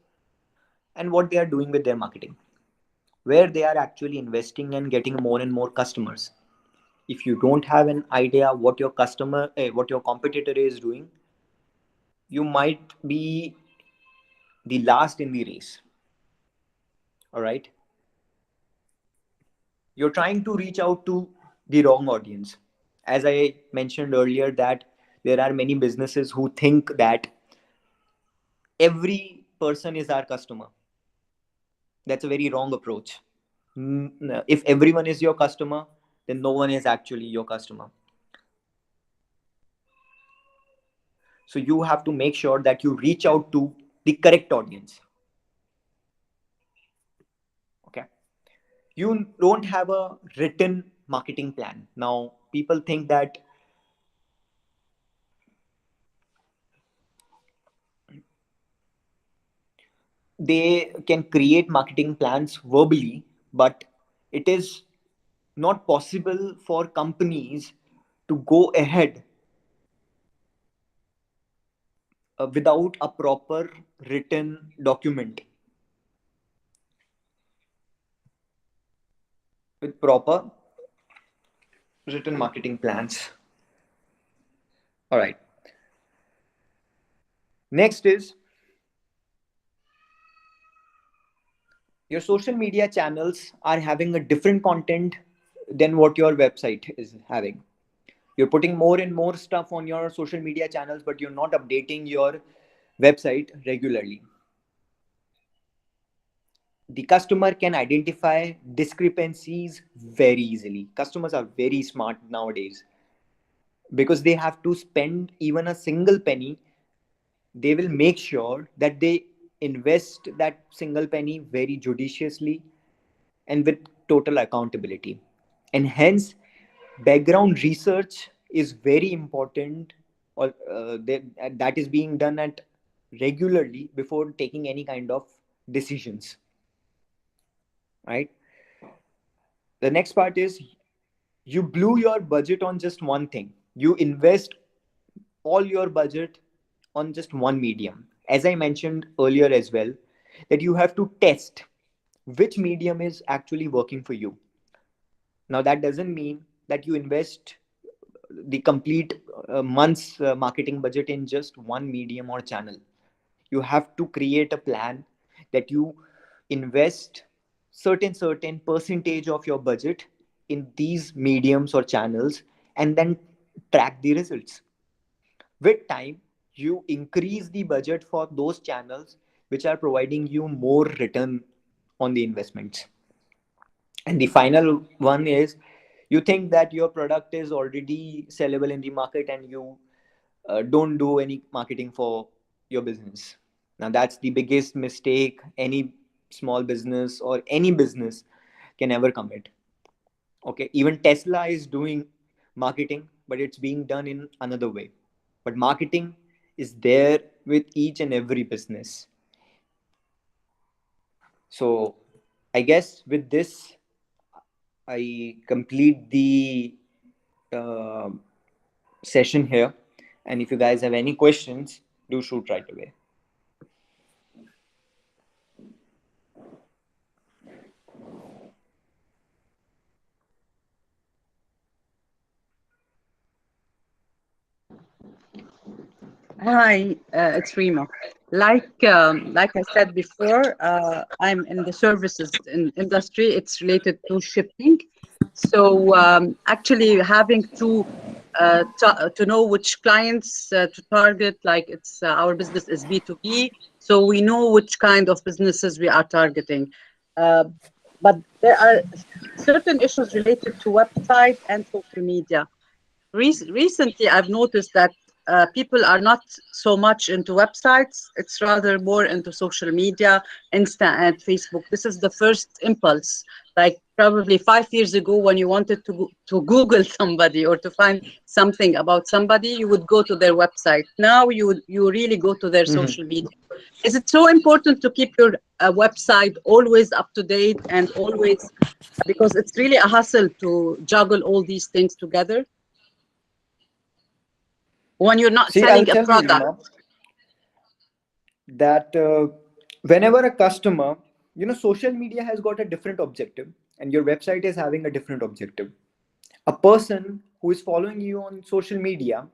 and what they are doing with their marketing, where they are actually investing and getting more and more customers. If you don't have an idea what what your competitor is doing, you might be the last in the race. All right. You're trying to reach out to the wrong audience. As I mentioned earlier, that there are many businesses who think that every person is our customer. That's a very wrong approach. If everyone is your customer, then no one is actually your customer. So you have to make sure that you reach out to the correct audience. Okay. You don't have a written marketing plan. Now, people think that they can create marketing plans verbally, but it is not possible for companies to go ahead without a proper written document with proper written marketing plans. All right. Next is your social media channels are having a different content than what your website is having. You're putting more and more stuff on your social media channels, but you're not updating your website regularly. The customer can identify discrepancies very easily. Customers are very smart nowadays. Because they have to spend even a single penny, they will make sure that they invest that single penny very judiciously and with total accountability. And hence, background research is very important, or that is being done at regularly before taking any kind of decisions. Right. The next part is you blew your budget on just one thing. You invest all your budget on just one medium. As I mentioned earlier as well, that you have to test which medium is actually working for you. Now, that doesn't mean that you invest the complete month's marketing budget in just one medium or channel. You have to create a plan that you invest certain percentage of your budget in these mediums or channels, and then track the results. With time, you increase the budget for those channels which are providing you more return on the investments. And the final one is you think that your product is already sellable in the market, and you don't do any marketing for your business. Now, that's the biggest mistake any small business or any business can ever commit. Okay, even Tesla is doing marketing, but it's being done in another way. But marketing is there with each and every business. So I guess with this, I complete the session here. And if you guys have any questions, do shoot right away. Hi, it's Rima. Like I said before, I'm in the services industry. It's related to shipping. So actually, having to know which clients to target, like it's our business is B2B, so we know which kind of businesses we are targeting. Uh, but there are certain issues related to website and social media. Recently, I've noticed that people are not so much into websites. It's rather more into social media, Insta and Facebook. This is the first impulse. Like probably 5 years ago, when you wanted to Google somebody or to find something about somebody, you would go to their website. Now you really go to their social media. Is it so important to keep your website always up to date and always, because it's really a hassle to juggle all these things together when you're not See, I'll selling a tell you, product? Rima, that whenever a customer, social media has got a different objective and your website is having a different objective. A person who is following you on social media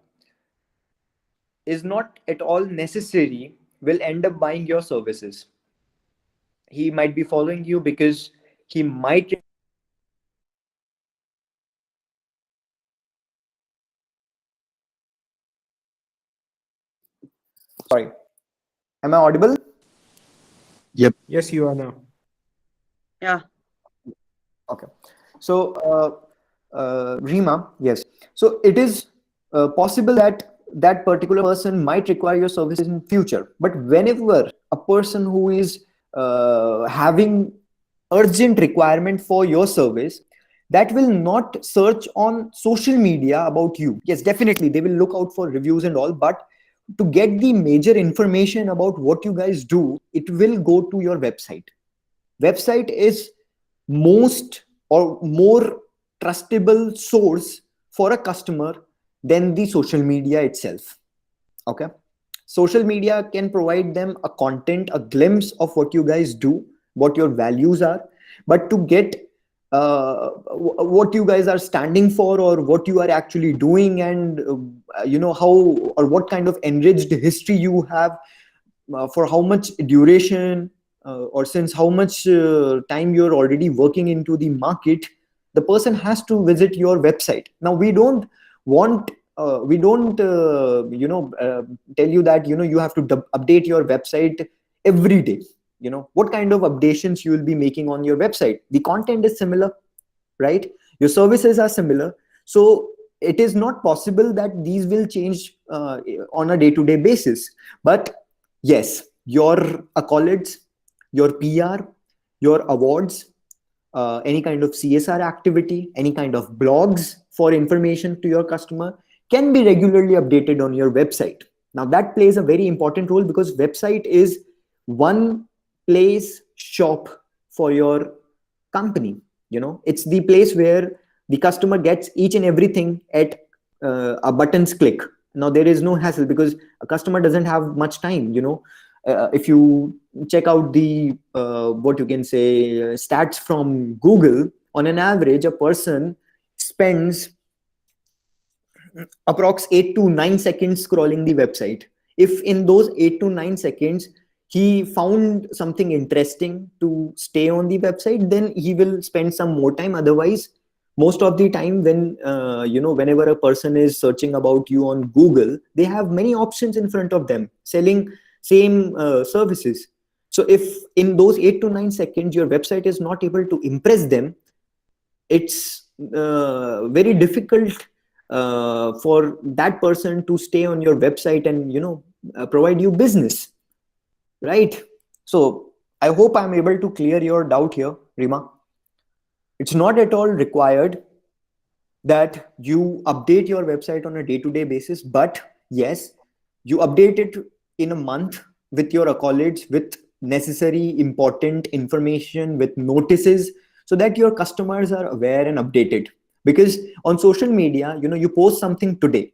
is not at all necessary will end up buying your services. He might be following you because he might. Sorry, am I audible? Yes, you are now. Yeah. Okay. So, Rima, yes. So it is possible that that particular person might require your services in future. But whenever a person who is having urgent requirement for your service, that will not search on social media about you. Yes, definitely they will look out for reviews and all, but to get the major information about what you guys do, it will go to your website. Website is most or more trustable source for a customer than the social media itself. Okay, social media can provide them a content, a glimpse of what you guys do, what your values are, but to get what you guys are standing for or what you are actually doing, and how or what kind of enriched history you have, for how much duration, or since how much time you're already working into the market, the person has to visit your website. Now we don't tell you that you have to update your website every day. What kind of updations you will be making on your website? The content is similar, right? Your services are similar, so it is not possible that these will change on a day-to-day basis. But yes, your accolades, your PR, your awards, any kind of CSR activity, any kind of blogs for information to your customer can be regularly updated on your website. Now that plays a very important role, because website is one place shop for your company. It's the place where the customer gets each and everything at a button's click. Now there is no hassle, because a customer doesn't have much time. If you check out the what you can say stats from Google, on an average a person spends approx 8 to 9 seconds scrolling the website. If in those 8 to 9 seconds he found something interesting to stay on the website, then he will spend some more time. Otherwise, most of the time when whenever a person is searching about you on Google, they have many options in front of them selling same services. So if in those 8 to 9 seconds your website is not able to impress them, it's very difficult for that person to stay on your website and provide you business, right? So I hope I'm able to clear your doubt here, Rima. It's not at all required that you update your website on a day-to-day basis, but yes, you update it in a month with your accolades, with necessary important information, with notices, so that your customers are aware and updated. Because on social media, you post something today,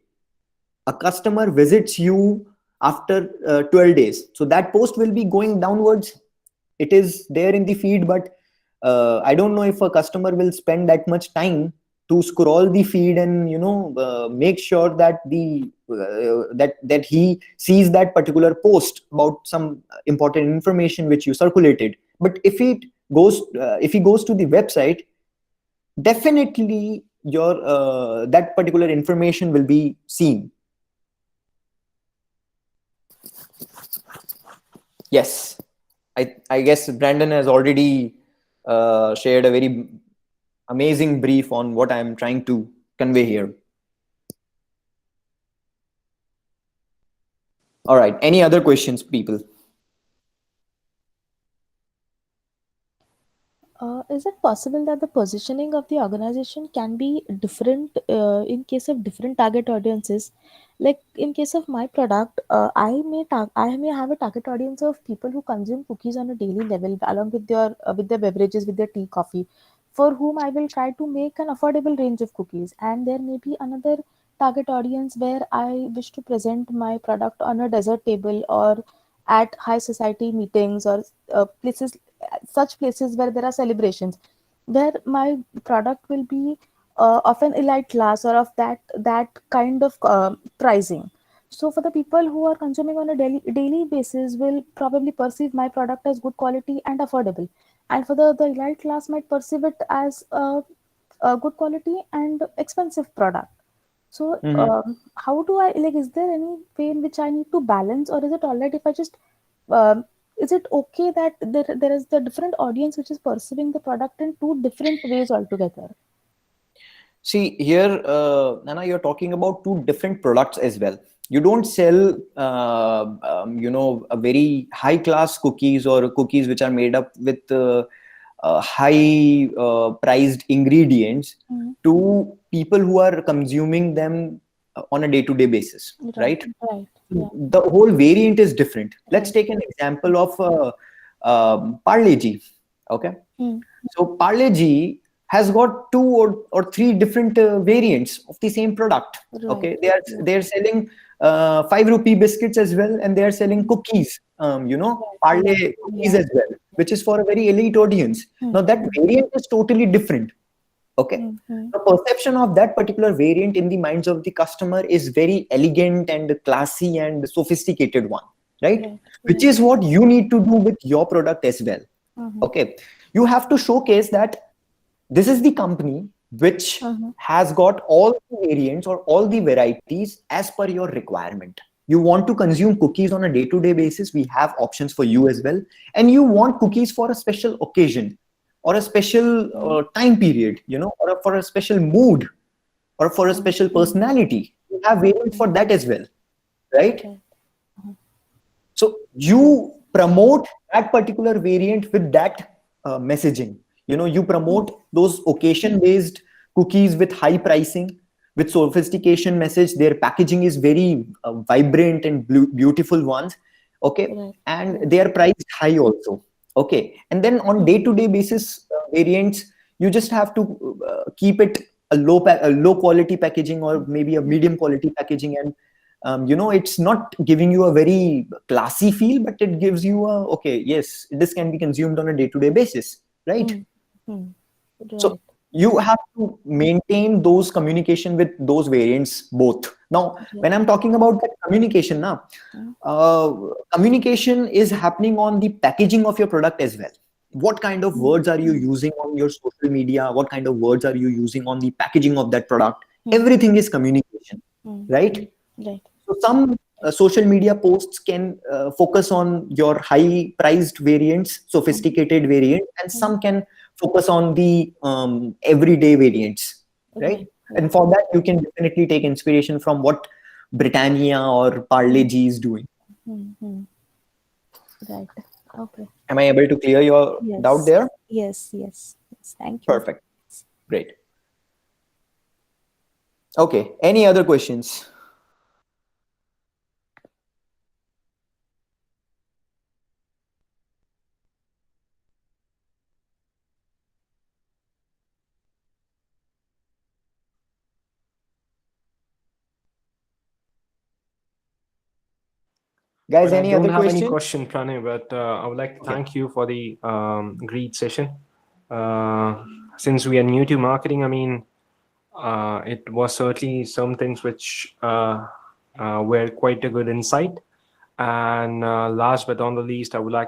a customer visits you after 12 days. So that post will be going downwards. It is there in the feed, but I don't know if a customer will spend that much time to scroll the feed and make sure that that he sees that particular post about some important information which you circulated. But if he goes to the website, definitely your that particular information will be seen. Yes, I guess Brandon has already shared a very amazing brief on what I'm trying to convey here. All right, any other questions, people? Is it possible that the positioning of the organization can be different in case of different target audiences? Like in case of my product, I may have a target audience of people who consume cookies on a daily level, along with their beverages, with their tea, coffee, for whom I will try to make an affordable range of cookies. And there may be another target audience where I wish to present my product on a desert table or at high society meetings or places such places where there are celebrations, where my product will be of an elite class or of that kind of pricing. So for the people who are consuming on a daily basis will probably perceive my product as good quality and affordable, and for the elite class might perceive it as a good quality and expensive product. So how do I, like, is there any way in which I need to balance, or is it all right if I just um, is it okay that there is the different audience which is perceiving the product in two different ways altogether? See here, Nana, you're talking about two different products as well. You don't sell, a very high class cookies or cookies which are made up with high priced ingredients Mm. to people who are consuming them on a day-to-day basis, right? Right. Yeah. The whole variant is different. Let's Right. take an example of Parle G. Okay, Mm. so Parle G has got two or three different variants of the same product. Right. Okay, Yeah. they're selling 5 rupee biscuits as well, and they are selling cookies. Right. Parle Yeah. cookies Yeah. as well, which is for a very elite audience. Mm. Now that Mm. variant is totally different. Okay, Mm. Mm. the perception of that particular variant in the minds of the customer is very elegant and classy and sophisticated one, right? Right. Which Yeah. is what you need to do with your product as well. Mm-hmm. Okay, you have to showcase that this is the company which Mm-hmm. has got all the variants or all the varieties as per your requirement. You want to consume cookies on a day-to-day basis, we have options for you as well. And you want cookies for a special occasion or a special time period, or for a special mood or for a special personality. You have variants for that as well, right? Right. So you promote that particular variant with that messaging. You promote those occasion based cookies with high pricing, with sophistication message. Their packaging is very vibrant and beautiful ones. Okay, Right. and they are priced high also. Okay, and then on day to day basis variants, you just have to keep it a low quality packaging or maybe a medium quality packaging, and it's not giving you a very classy feel, but it gives you a, okay, yes, this can be consumed on a day-to-day basis, right? Mm. Mm. So Right. you have to maintain those communication with those variants both. Now Right. when I'm talking about that communication now, Mm. communication is happening on the packaging of your product as well. What kind of words are you using on your social media? What kind of words are you using on the packaging of that product? Mm. Everything is communication, Mm. right? Right. So some social media posts can focus on your high priced variants, sophisticated variants, and some can focus on the everyday variants, right? Right. Yeah. And for that, you can definitely take inspiration from what Britannia or Parle G is doing. Mm-hmm. Right. Okay. Am I able to clear your doubt Yes. there? Yes. Yes. Yes. Thank you. Perfect. Great. Okay. Any other questions? Guys, Well, any I don't other have any question? question, Pranay, but I would like to Okay. thank you for the great session. Since we are new to marketing, I mean, it was certainly some things which were quite a good insight. And last but not the least, I would like